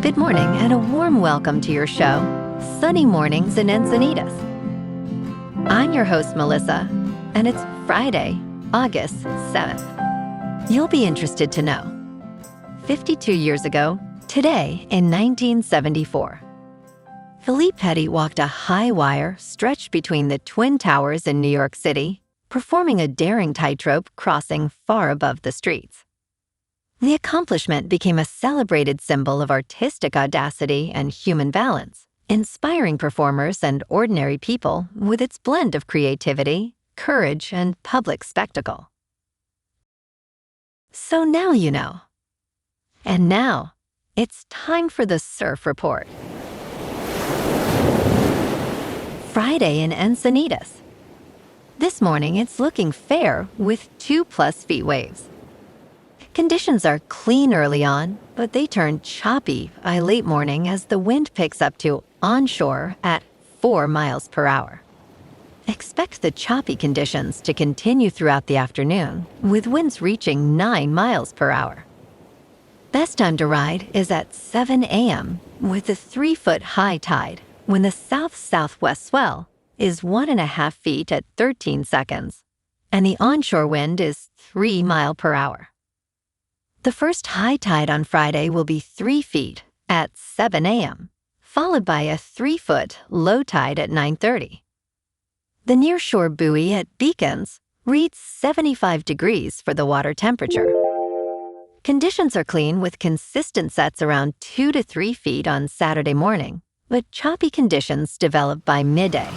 Good morning and a warm welcome to your show, Sunny Mornings in Encinitas. I'm your host, Melissa, and it's Friday, August 7th. You'll be interested to know, 52 years ago, today in 1974, Philippe Petit walked a high wire stretched between the Twin Towers in New York City, performing a daring tightrope crossing far above the streets. The accomplishment became a celebrated symbol of artistic audacity and human balance, inspiring performers and ordinary people with its blend of creativity, courage, and public spectacle. So now you know. And now, it's time for the Surf Report. Friday in Encinitas. This morning, it's looking fair with 2+ feet waves. Conditions are clean early on, but they turn choppy by late morning as the wind picks up to onshore at 4 miles per hour. Expect the choppy conditions to continue throughout the afternoon, with winds reaching 9 miles per hour. Best time to ride is at 7 a.m. with a 3-foot high tide, when the south-southwest swell is 1.5 feet at 13 seconds, and the onshore wind is 3 miles per hour. The first high tide on Friday will be 3 feet at 7 a.m., followed by a 3-foot low tide at 9:30. The nearshore buoy at Beacons reads 75 degrees for the water temperature. Conditions are clean with consistent sets around 2 to 3 feet on Saturday morning, but choppy conditions develop by midday.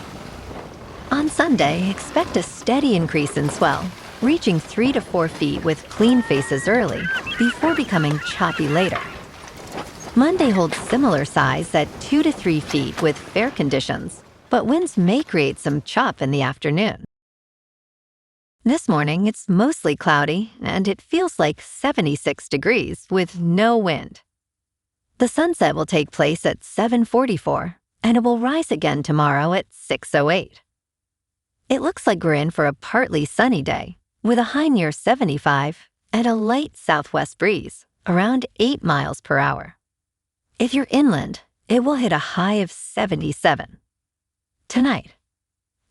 On Sunday, expect a steady increase in swell, reaching 3 to 4 feet with clean faces early, before becoming choppy later. Monday holds similar size at 2 to 3 feet with fair conditions, but winds may create some chop in the afternoon. This morning, it's mostly cloudy, and it feels like 76 degrees with no wind. The sunset will take place at 7:44, and it will rise again tomorrow at 6:08. It looks like we're in for a partly sunny day, with a high near 75 and a light southwest breeze, around 8 miles per hour. If you're inland, it will hit a high of 77. Tonight,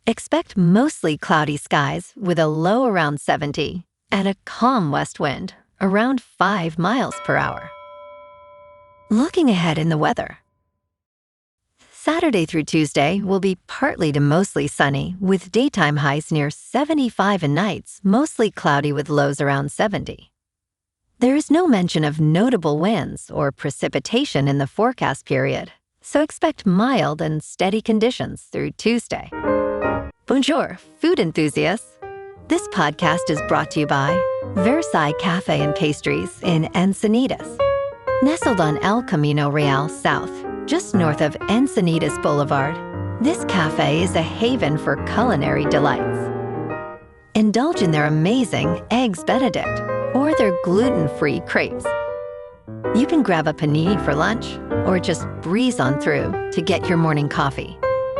expect mostly cloudy skies with a low around 70 and a calm west wind, around 5 miles per hour. Looking ahead in the weather. Saturday through Tuesday will be partly to mostly sunny, with daytime highs near 75 and nights mostly cloudy with lows around 70. There is no mention of notable winds or precipitation in the forecast period, so expect mild and steady conditions through Tuesday. Bonjour, food enthusiasts. This podcast is brought to you by Versailles Cafe and Pastries in Encinitas. Nestled on El Camino Real South, just north of Encinitas Boulevard, this cafe is a haven for culinary delights. Indulge in their amazing Eggs Benedict or their gluten-free crepes. You can grab a panini for lunch or just breeze on through to get your morning coffee.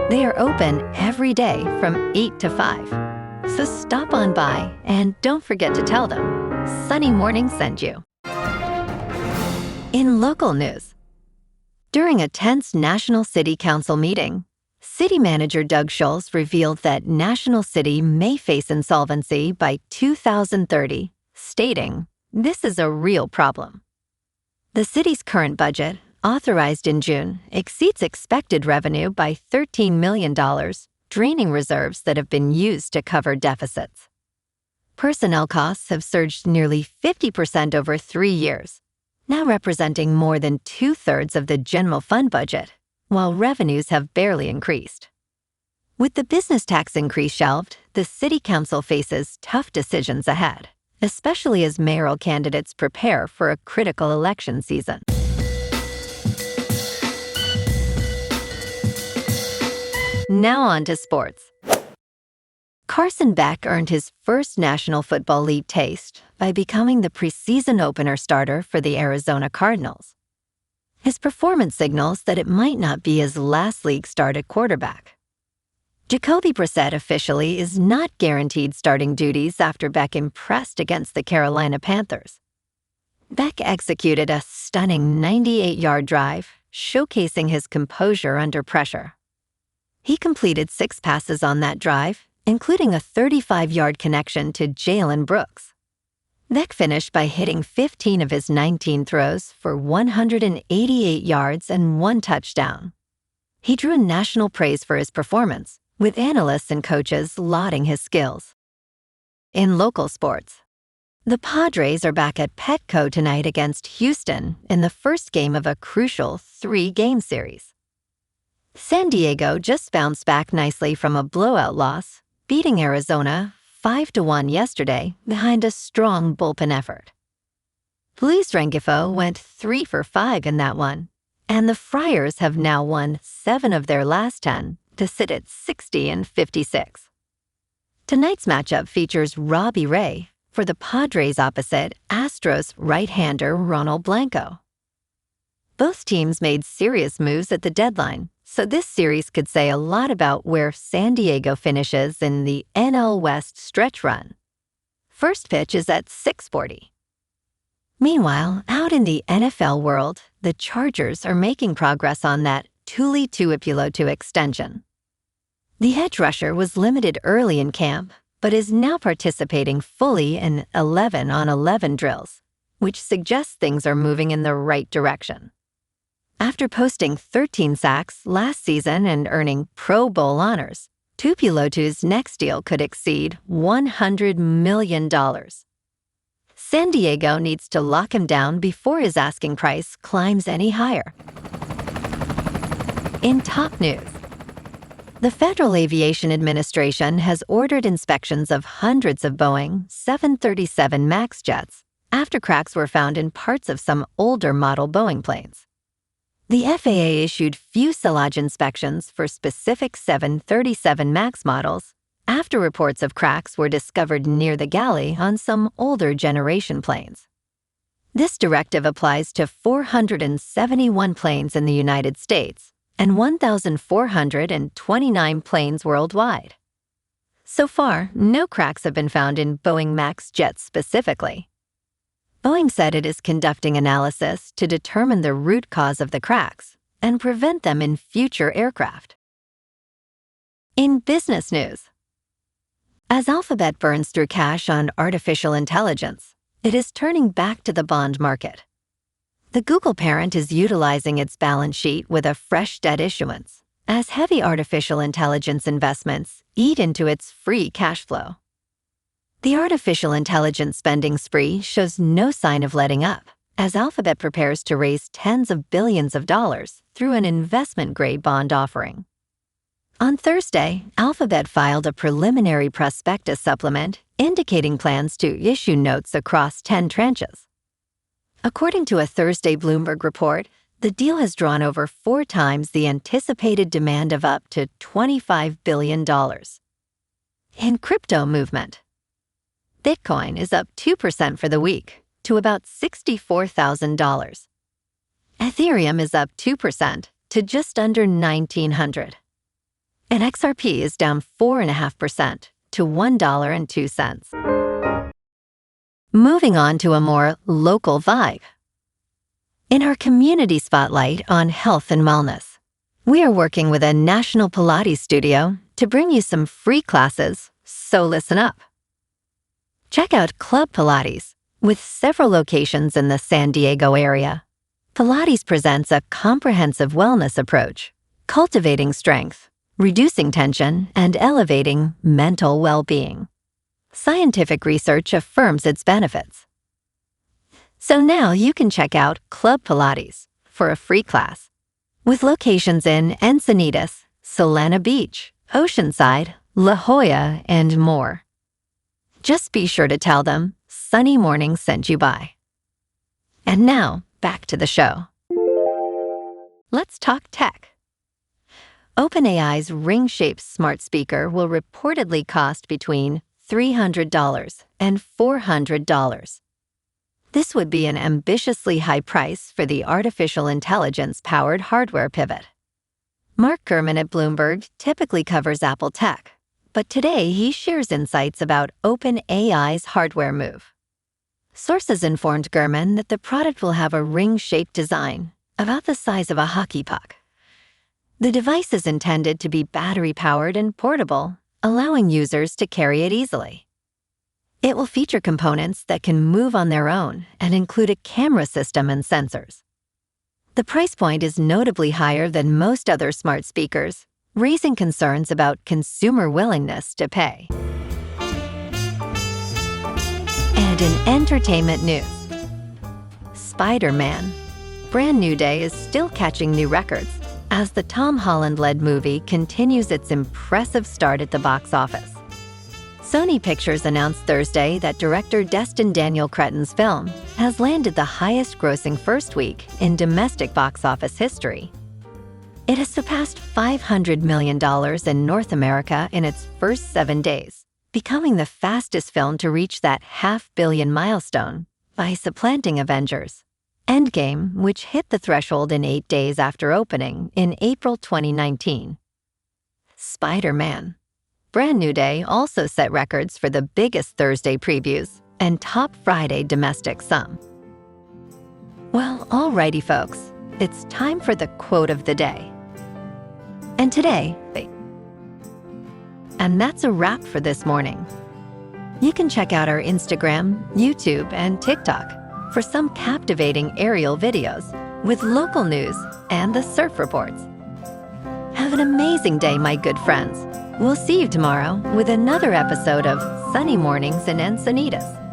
They are open every day from 8 to 5. So stop on by and don't forget to tell them Sunny Morning sent you. In local news, during a tense National City Council meeting, City Manager Doug Schultz revealed that National City may face insolvency by 2030, stating, "This is a real problem." The city's current budget, authorized in June, exceeds expected revenue by $13 million, draining reserves that have been used to cover deficits. Personnel costs have surged nearly 50% over 3 years, now representing more than 2/3 of the general fund budget, while revenues have barely increased. With the business tax increase shelved, the City Council faces tough decisions ahead, especially as mayoral candidates prepare for a critical election season. Now on to sports. Carson Beck earned his first National Football League taste by becoming the preseason opener starter for the Arizona Cardinals. His performance signals that it might not be his last league start at quarterback. Jacoby Brissett officially is not guaranteed starting duties after Beck impressed against the Carolina Panthers. Beck executed a stunning 98-yard drive, showcasing his composure under pressure. He completed 6 passes on that drive, including a 35-yard connection to Jalen Brooks. Beck finished by hitting 15 of his 19 throws for 188 yards and 1 touchdown. He drew national praise for his performance, with analysts and coaches lauding his skills. In local sports, the Padres are back at Petco tonight against Houston in the first game of a crucial 3-game series. San Diego just bounced back nicely from a blowout loss, beating Arizona 5-1 yesterday behind a strong bullpen effort. Luis Rengifo went 3 for 5 in that one, and the Friars have now won 7 of their last 10 to sit at 60-56. Tonight's matchup features Robbie Ray for the Padres opposite Astros right-hander Ronald Blanco. Both teams made serious moves at the deadline, so this series could say a lot about where San Diego finishes in the NL West stretch run. First pitch is at 6:40. Meanwhile, out in the NFL world, the Chargers are making progress on that Tuli Tuipulotu extension. The edge rusher was limited early in camp, but is now participating fully in 11-on-11 drills, which suggests things are moving in the right direction. After posting 13 sacks last season and earning Pro Bowl honors, Tuipulotu's next deal could exceed $100 million. San Diego needs to lock him down before his asking price climbs any higher. In top news, the Federal Aviation Administration has ordered inspections of hundreds of Boeing 737 MAX jets after cracks were found in parts of some older model Boeing planes. The FAA issued fuselage inspections for specific 737 MAX models after reports of cracks were discovered near the galley on some older generation planes. This directive applies to 471 planes in the United States and 1,429 planes worldwide. So far, no cracks have been found in Boeing MAX jets specifically. Boeing said it is conducting analysis to determine the root cause of the cracks and prevent them in future aircraft. In business news, as Alphabet burns through cash on artificial intelligence, it is turning back to the bond market. The Google parent is utilizing its balance sheet with a fresh debt issuance, as heavy artificial intelligence investments eat into its free cash flow. The artificial intelligence spending spree shows no sign of letting up, as Alphabet prepares to raise tens of billions of dollars through an investment-grade bond offering. On Thursday, Alphabet filed a preliminary prospectus supplement indicating plans to issue notes across 10 tranches. According to a Thursday Bloomberg report, the deal has drawn over 4 times the anticipated demand of up to $25 billion. In crypto movement, Bitcoin is up 2% for the week to about $64,000. Ethereum is up 2% to just under $1,900. And XRP is down 4.5% to $1.02. Moving on to a more local vibe. In our community spotlight on health and wellness, we are working with a national Pilates studio to bring you some free classes, so listen up. Check out Club Pilates, with several locations in the San Diego area. Pilates presents a comprehensive wellness approach, cultivating strength, reducing tension, and elevating mental well-being. Scientific research affirms its benefits. So now you can check out Club Pilates for a free class, with locations in Encinitas, Solana Beach, Oceanside, La Jolla, and more. Just be sure to tell them Sunny Morning sent you by. And now, back to the show. Let's talk tech. OpenAI's ring-shaped smart speaker will reportedly cost between $300 and $400. This would be an ambitiously high price for the artificial intelligence-powered hardware pivot. Mark Gurman at Bloomberg typically covers Apple tech, but today he shares insights about OpenAI's hardware move. Sources informed Gurman that the product will have a ring-shaped design, about the size of a hockey puck. The device is intended to be battery-powered and portable, allowing users to carry it easily. It will feature components that can move on their own and include a camera system and sensors. The price point is notably higher than most other smart speakers, raising concerns about consumer willingness to pay. And in entertainment news, Spider-Man. Brand New Day is still catching new records as the Tom Holland-led movie continues its impressive start at the box office. Sony Pictures announced Thursday that director Destin Daniel Cretton's film has landed the highest-grossing first week in domestic box office history. It has surpassed $500 million in North America in its first 7 days, becoming the fastest film to reach that $500 million milestone by supplanting Avengers: Endgame, which hit the threshold in 8 days after opening in April 2019. Spider-Man. Brand New Day also set records for the biggest Thursday previews and top Friday domestic sum. Well, alrighty folks, it's time for the quote of the day. And that's a wrap for this morning. You can check out our Instagram, YouTube, and TikTok for some captivating aerial videos with local news and the surf reports. Have an amazing day, my good friends. We'll see you tomorrow with another episode of Sunny Mornings in Encinitas.